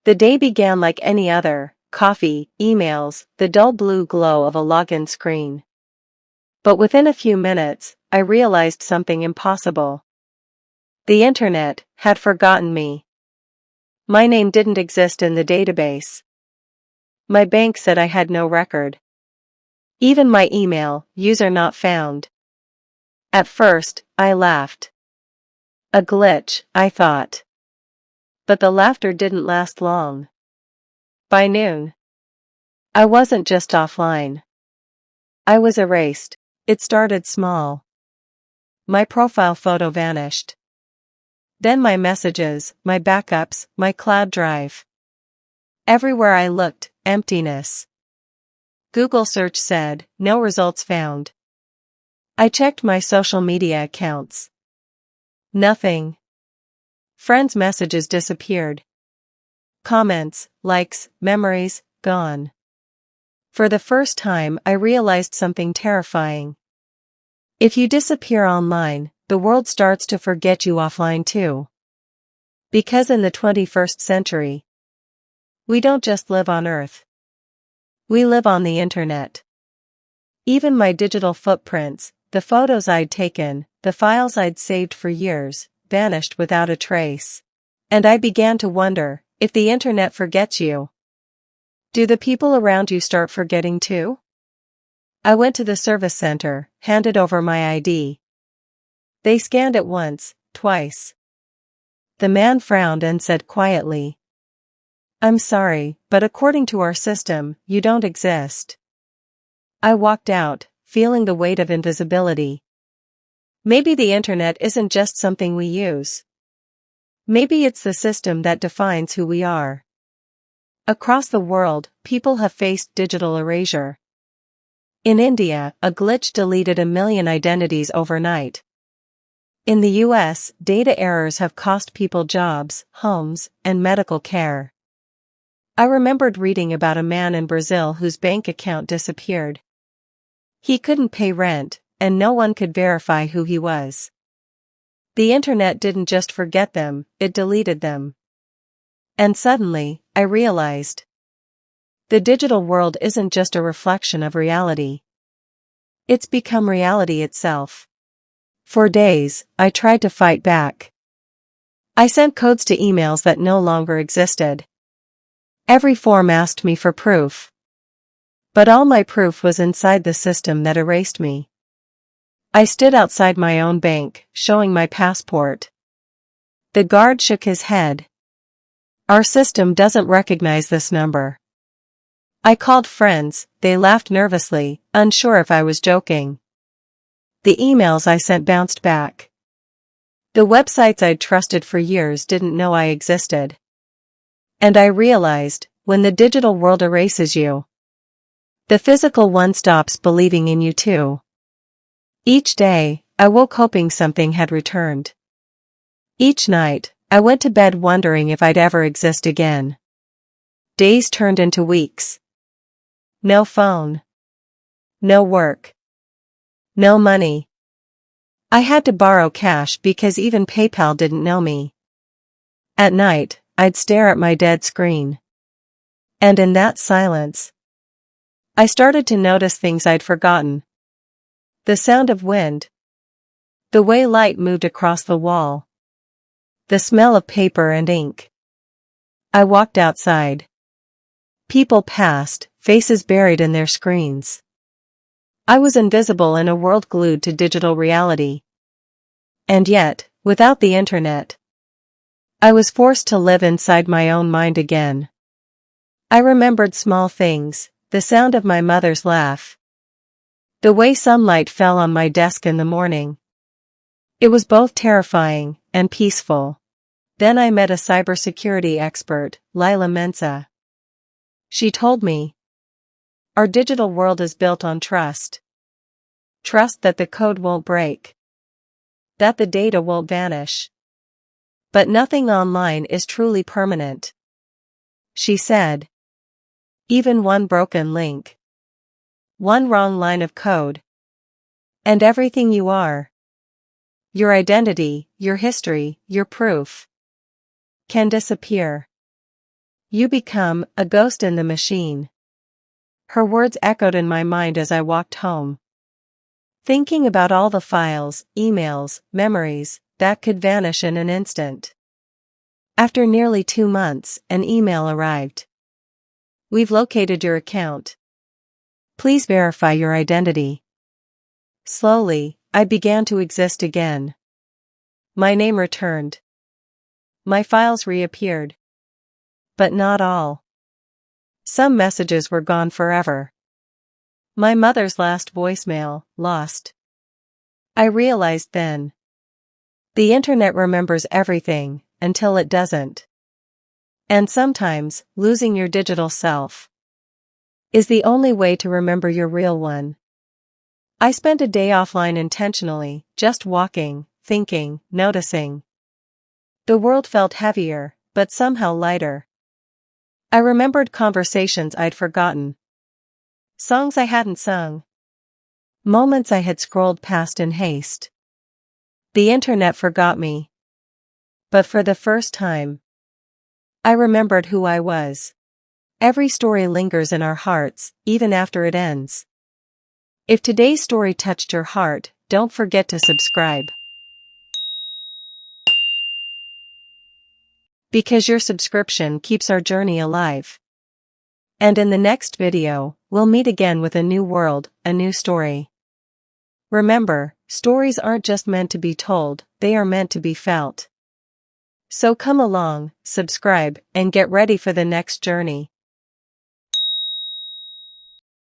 The day began like any other: coffee, emails, the dull blue glow of a login screen. But within a few minutes, I realized something impossible. The internet had forgotten me. My name didn't exist in the database. My bank said I had no record. Even my email, user not found. At first, I laughed. A glitch, I thought. But the laughter didn't last long. By noon, I wasn't just offline. I was erased. It started small. My profile photo vanished. Then my messages, my backups, my cloud drive. Everywhere I looked, emptiness. Google search said, no results found. I checked my social media accounts. Nothing. Friends' messages disappeared. Comments, likes, memories, gone. For the first time, I realized something terrifying. If you disappear online, the world starts to forget you offline too. Because in the 21st century, we don't just live on Earth. We live on the internet. Even my digital footprints, the photos I'd taken, the files I'd saved for years, vanished without a trace. And I began to wonder, if the internet forgets you, do the people around you start forgetting too? I went to the service center, handed over my ID. They scanned it once, twice. The man frowned and said quietly, "I'm sorry, but according to our system, you don't exist." I walked out, feeling the weight of invisibility. Maybe the internet isn't just something we use. Maybe it's the system that defines who we are. Across the world, people have faced digital erasure. In India, a glitch deleted 1 million identities overnight. In the US, data errors have cost people jobs, homes, and medical care. I remembered reading about a man in Brazil whose bank account disappeared. He couldn't pay rent, and no one could verify who he was. The internet didn't just forget them, it deleted them. And suddenly, I realized, the digital world isn't just a reflection of reality. It's become reality itself. For days, I tried to fight back. I sent codes to emails that no longer existed. Every form asked me for proof. But all my proof was inside the system that erased me. I stood outside my own bank, showing my passport. The guard shook his head. "Our system doesn't recognize this number." I called friends, they laughed nervously, unsure if I was joking. The emails I sent bounced back. The websites I'd trusted for years didn't know I existed. And I realized, when the digital world erases you, the physical one stops believing in you too. Each day, I woke hoping something had returned. Each night, I went to bed wondering if I'd ever exist again. Days turned into weeks. No phone. No work. No money. I had to borrow cash because even PayPal didn't know me. At night, I'd stare at my dead screen. And in that silence, I started to notice things I'd forgotten. The sound of wind. The way light moved across the wall. The smell of paper and ink. I walked outside. People passed, faces buried in their screens. I was invisible in a world glued to digital reality. And yet, without the internet, I was forced to live inside my own mind again. I remembered small things, the sound of my mother's laugh. The way sunlight fell on my desk in the morning. It was both terrifying and peaceful. Then I met a cybersecurity expert, Lila Mensa. She told me, our digital world is built on trust. Trust that the code won't break. That the data won't vanish. But nothing online is truly permanent. She said, even one broken link, one wrong line of code, and everything you are, your identity, your history, your proof, can disappear. You become a ghost in the machine. Her words echoed in my mind as I walked home, thinking about all the files, emails, memories that could vanish in an instant. After nearly 2 months, an email arrived. We've located your account. Please verify your identity. Slowly, I began to exist again. My name returned. My files reappeared. But not all. Some messages were gone forever. My mother's last voicemail, lost. I realized then. The internet remembers everything, until it doesn't. And sometimes, losing your digital self is the only way to remember your real one. I spent a day offline intentionally, just walking, thinking, noticing. The world felt heavier, but somehow lighter. I remembered conversations I'd forgotten. Songs I hadn't sung. Moments I had scrolled past in haste. The internet forgot me. But for the first time, I remembered who I was. Every story lingers in our hearts, even after it ends. If today's story touched your heart, don't forget to subscribe. Because your subscription keeps our journey alive. And in the next video, we'll meet again with a new world, a new story. Remember, stories aren't just meant to be told, they are meant to be felt. So come along, subscribe, and get ready for the next journey.